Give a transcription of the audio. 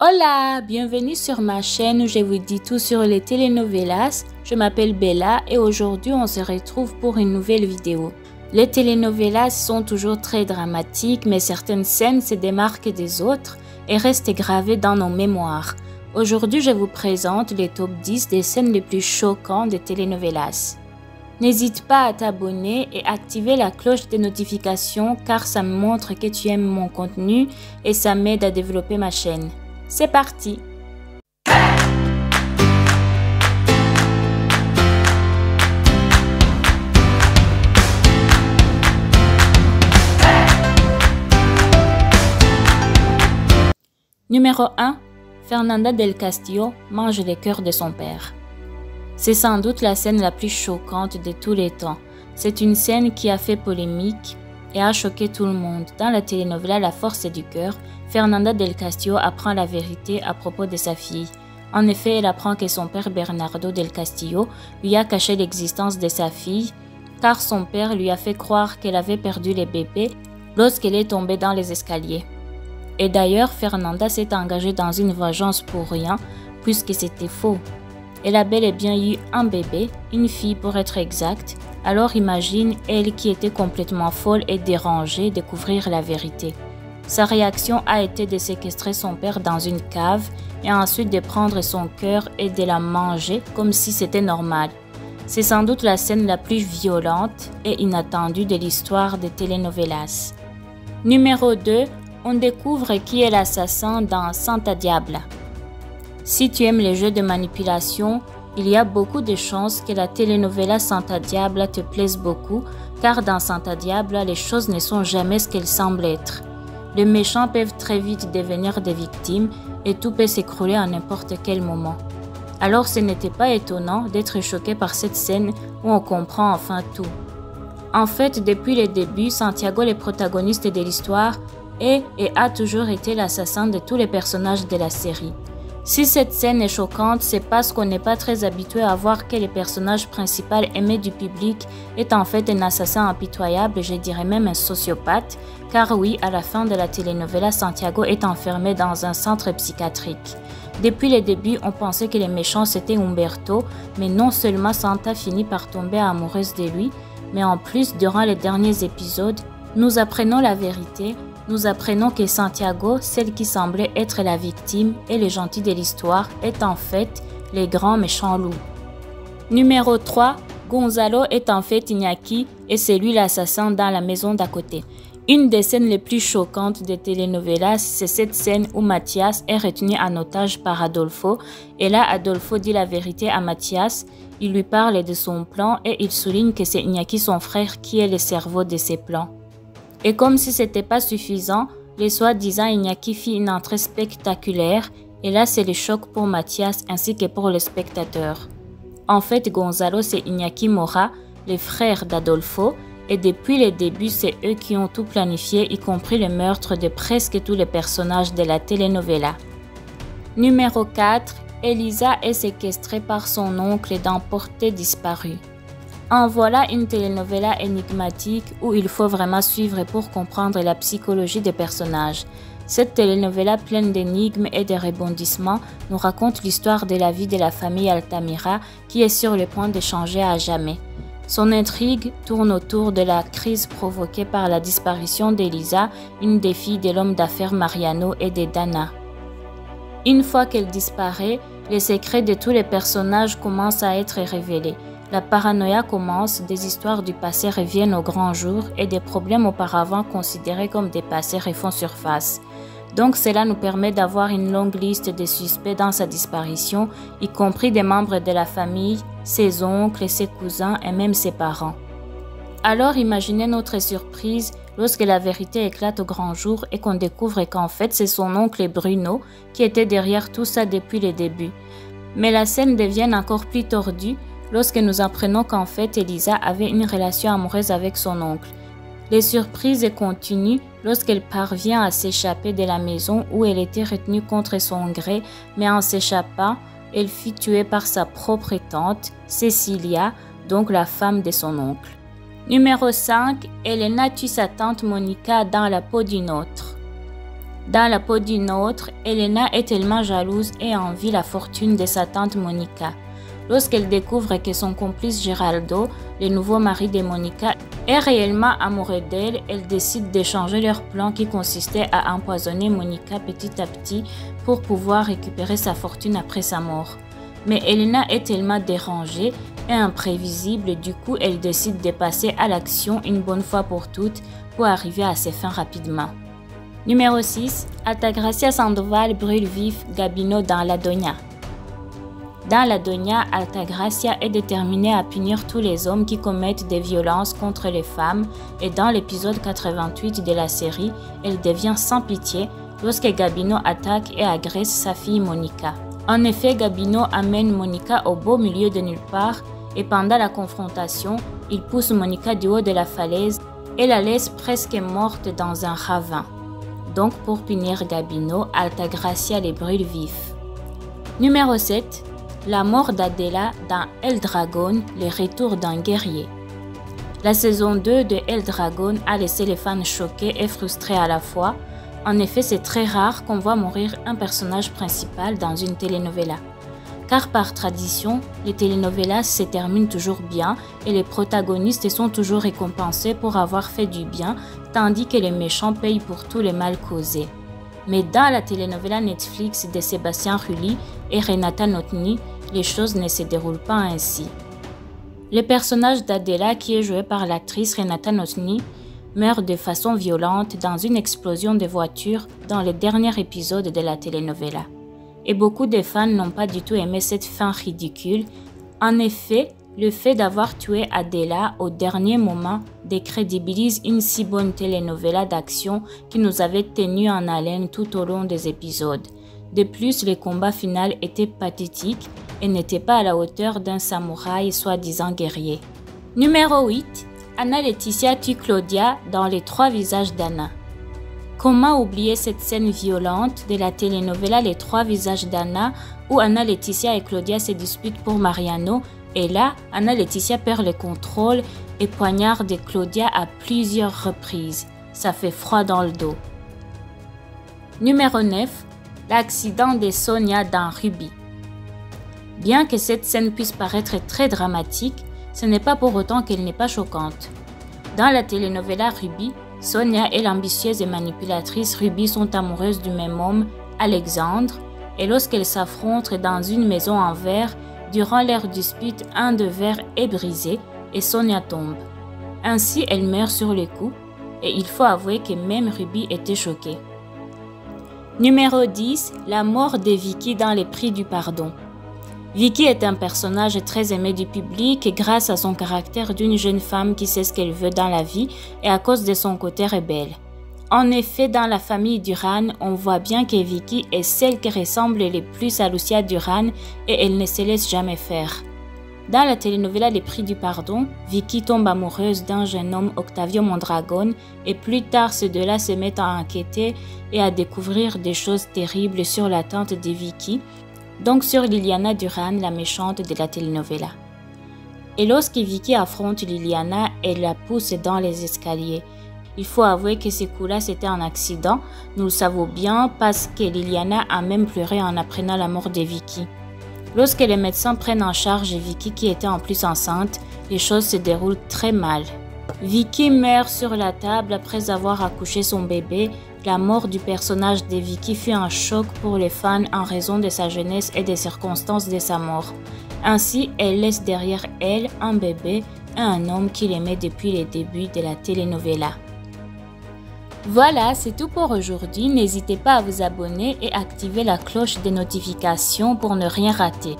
Hola, bienvenue sur ma chaîne où je vous dis tout sur les telenovelas. Je m'appelle Bella et aujourd'hui on se retrouve pour une nouvelle vidéo. Les telenovelas sont toujours très dramatiques mais certaines scènes se démarquent des autres et restent gravées dans nos mémoires. Aujourd'hui je vous présente les top 10 des scènes les plus choquantes des telenovelas. N'hésite pas à t'abonner et activer la cloche des notifications car ça me montre que tu aimes mon contenu et ça m'aide à développer ma chaîne. C'est parti! Numéro 1. Fernanda del Castillo mange les cœurs de son père. C'est sans doute la scène la plus choquante de tous les temps. C'est une scène qui a fait polémique et a choqué tout le monde. Dans la telenovela La Force du cœur, Fernanda del Castillo apprend la vérité à propos de sa fille. En effet, elle apprend que son père Bernardo del Castillo lui a caché l'existence de sa fille car son père lui a fait croire qu'elle avait perdu les bébés lorsqu'elle est tombée dans les escaliers. Et d'ailleurs, Fernanda s'est engagée dans une vengeance pour rien puisque c'était faux. Elle a bel et bien eu un bébé, une fille pour être exact. Alors imagine, elle qui était complètement folle et dérangée, découvrir la vérité. Sa réaction a été de séquestrer son père dans une cave et ensuite de prendre son cœur et de la manger comme si c'était normal. C'est sans doute la scène la plus violente et inattendue de l'histoire des telenovelas. Numéro 2. On découvre qui est l'assassin dans Santa Diabla. Si tu aimes les jeux de manipulation, il y a beaucoup de chances que la telenovela Santa Diabla te plaise beaucoup, car dans Santa Diabla, les choses ne sont jamais ce qu'elles semblent être. Les méchants peuvent très vite devenir des victimes et tout peut s'écrouler à n'importe quel moment. Alors ce n'était pas étonnant d'être choqué par cette scène où on comprend enfin tout. En fait, depuis le début, Santiago, le protagoniste de l'histoire, est et a toujours été l'assassin de tous les personnages de la série. Si cette scène est choquante, c'est parce qu'on n'est pas très habitué à voir que le personnage principal aimé du public est en fait un assassin impitoyable, je dirais même un sociopathe, car oui, à la fin de la telenovela, Santiago est enfermé dans un centre psychiatrique. Depuis le début, on pensait que les méchants c'était Humberto, mais non seulement Santa finit par tomber amoureuse de lui, mais en plus, durant les derniers épisodes, nous apprenons la vérité. Nous apprenons que Santiago, celle qui semblait être la victime et le gentil de l'histoire, est en fait les grands méchants loups. Numéro 3. Gonzalo est en fait Iñaki et c'est lui l'assassin dans la maison d'à côté. Une des scènes les plus choquantes des telenovelas, c'est cette scène où Mathias est retenu en otage par Adolfo. Et là, Adolfo dit la vérité à Mathias. Il lui parle de son plan et il souligne que c'est Iñaki son frère qui est le cerveau de ses plans. Et comme si c'était pas suffisant, les soi-disant Iñaki fit une entrée spectaculaire et là c'est le choc pour Mathias ainsi que pour le spectateur. En fait, Gonzalo c'est Iñaki Mora, le frère d'Adolfo, et depuis le début c'est eux qui ont tout planifié, y compris le meurtre de presque tous les personnages de la telenovela. Numéro 4. Elisa est séquestrée par son oncle dans Portée disparue. En voilà une telenovela énigmatique où il faut vraiment suivre pour comprendre la psychologie des personnages. Cette telenovela pleine d'énigmes et de rebondissements nous raconte l'histoire de la vie de la famille Altamira qui est sur le point de changer à jamais. Son intrigue tourne autour de la crise provoquée par la disparition d'Elisa, une des filles de l'homme d'affaires Mariano et de Dana. Une fois qu'elle disparaît, les secrets de tous les personnages commencent à être révélés. La paranoïa commence, des histoires du passé reviennent au grand jour et des problèmes auparavant considérés comme des passés refont surface. Donc cela nous permet d'avoir une longue liste de suspects dans sa disparition, y compris des membres de la famille, ses oncles, ses cousins et même ses parents. Alors imaginez notre surprise lorsque la vérité éclate au grand jour et qu'on découvre qu'en fait c'est son oncle Bruno qui était derrière tout ça depuis le début. Mais la scène devient encore plus tordue lorsque nous apprenons qu'en fait Elisa avait une relation amoureuse avec son oncle. Les surprises continuent lorsqu'elle parvient à s'échapper de la maison où elle était retenue contre son gré, mais en s'échappant, elle fut tuée par sa propre tante, Cecilia, donc la femme de son oncle. Numéro 5. Elena tue sa tante Monica dans la peau d'une autre. Dans la peau d'une autre, Elena est tellement jalouse et envie la fortune de sa tante Monica. Lorsqu'elle découvre que son complice Geraldo, le nouveau mari de Monica, est réellement amoureux d'elle, elle décide de changer leur plan qui consistait à empoisonner Monica petit à petit pour pouvoir récupérer sa fortune après sa mort. Mais Elena est tellement dérangée et imprévisible, du coup elle décide de passer à l'action une bonne fois pour toutes pour arriver à ses fins rapidement. Numéro 6. Altagracia Sandoval brûle vif Gabino dans La Doña. Dans La Doña, Altagracia est déterminée à punir tous les hommes qui commettent des violences contre les femmes et dans l'épisode 88 de la série, elle devient sans pitié lorsque Gabino attaque et agresse sa fille Monica. En effet, Gabino amène Monica au beau milieu de nulle part et pendant la confrontation, il pousse Monica du haut de la falaise et la laisse presque morte dans un ravin. Donc pour punir Gabino, Altagracia les brûle vifs. Numéro 7. La mort d'Adela dans El Dragon, le retour d'un guerrier. La saison 2 de El Dragon a laissé les fans choqués et frustrés à la fois. En effet, c'est très rare qu'on voit mourir un personnage principal dans une telenovela. Car par tradition, les telenovelas se terminent toujours bien et les protagonistes sont toujours récompensés pour avoir fait du bien, tandis que les méchants payent pour tout le mal causé. Mais dans la telenovela Netflix de Sébastien Rulli et Renata Notni, les choses ne se déroulent pas ainsi. Le personnage d'Adela, qui est joué par l'actrice Renata Notni, meurt de façon violente dans une explosion de voiture dans le dernier épisode de la telenovela. Et beaucoup de fans n'ont pas du tout aimé cette fin ridicule. En effet, le fait d'avoir tué Adela au dernier moment décrédibilise une si bonne telenovela d'action qui nous avait tenus en haleine tout au long des épisodes. De plus, le combat final était pathétique et n'était pas à la hauteur d'un samouraï soi-disant guerrier. Numéro 8. Anna Laetitia tue Claudia dans Les 3 visages d'Anna. Comment oublier cette scène violente de la telenovela Les 3 visages d'Anna où Anna Laetitia et Claudia se disputent pour Mariano et là, Anna Laetitia perd le contrôle et poignarde Claudia à plusieurs reprises. Ça fait froid dans le dos. Numéro 9. L'accident de Sonia dans Ruby. Bien que cette scène puisse paraître très dramatique, ce n'est pas pour autant qu'elle n'est pas choquante. Dans la telenovela Ruby, Sonia et l'ambitieuse et manipulatrice Ruby sont amoureuses du même homme, Alexandre, et lorsqu'elles s'affrontent dans une maison en verre, durant leur dispute, un de verre est brisé et Sonia tombe. Ainsi, elle meurt sur le coup, et il faut avouer que même Ruby était choquée. Numéro 10. La mort de Vicky dans Les Prix du Pardon. Vicky est un personnage très aimé du public grâce à son caractère d'une jeune femme qui sait ce qu'elle veut dans la vie et à cause de son côté rebelle. En effet, dans la famille Duran, on voit bien que Vicky est celle qui ressemble le plus à Lucia Duran et elle ne se laisse jamais faire. Dans la telenovela Les Prix du Pardon, Vicky tombe amoureuse d'un jeune homme, Octavio Mondragon, et plus tard ces deux-là se mettent à enquêter et à découvrir des choses terribles sur la tante de Vicky, donc sur Liliana Duran, la méchante de la telenovela. Et lorsque Vicky affronte Liliana, elle la pousse dans les escaliers. Il faut avouer que ce coup-là c'était un accident, nous le savons bien parce que Liliana a même pleuré en apprenant la mort de Vicky. Lorsque les médecins prennent en charge Vicky qui était en plus enceinte, les choses se déroulent très mal. Vicky meurt sur la table après avoir accouché son bébé. La mort du personnage de Vicky fut un choc pour les fans en raison de sa jeunesse et des circonstances de sa mort. Ainsi, elle laisse derrière elle un bébé et un homme qu'il aimait depuis les débuts de la telenovela. Voilà, c'est tout pour aujourd'hui. N'hésitez pas à vous abonner et activer la cloche des notifications pour ne rien rater.